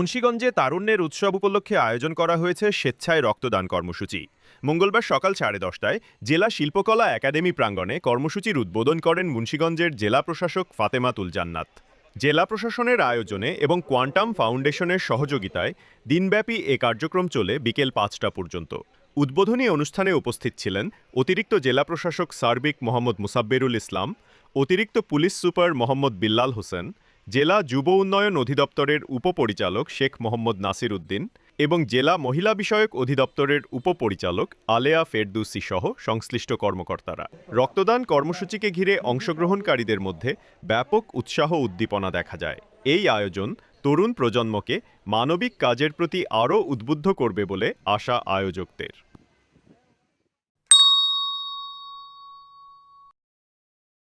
মুন্সিগঞ্জে তারুণ্যের উৎসব উপলক্ষে আয়োজন করা হয়েছে স্বেচ্ছায় রক্তদান কর্মসূচি। মঙ্গলবার সকাল 10:30টায় জেলা শিল্পকলা একাডেমি প্রাঙ্গণে কর্মসূচির উদ্বোধন করেন মুন্সিগঞ্জের জেলা প্রশাসক ফাতেমাতুল জান্নাত। জেলা প্রশাসনের আয়োজনে এবং কোয়ান্টাম ফাউন্ডেশনের সহযোগিতায় দিনব্যাপী এ কার্যক্রম চলে বিকেল 5টা পর্যন্ত। উদ্বোধনী অনুষ্ঠানে উপস্থিত ছিলেন অতিরিক্ত জেলা প্রশাসক সার্বিক মোহাম্মদ মুসাব্বিরুল ইসলাম, অতিরিক্ত পুলিশ সুপার মোহাম্মদ বিল্লাল হোসেন, জেলা যুব উন্নয়ন অধিদপ্তরের উপপরিচালক শেখ মোহাম্মদ নাসির উদ্দিন এবং জেলা মহিলা বিষয়ক অধিদপ্তরের উপপরিচালক আলেয়া ফেরদৌসি সহ সংশ্লিষ্ট কর্মকর্তারা। রক্তদান কর্মসূচিকে ঘিরে অংশগ্রহণকারীদের মধ্যে ব্যাপক উৎসাহ উদ্দীপনা দেখা যায়। এই আয়োজন তরুণ প্রজন্মকে মানবিক কাজের প্রতি আরও উদ্বুদ্ধ করবে বলে আশা আয়োজকদের।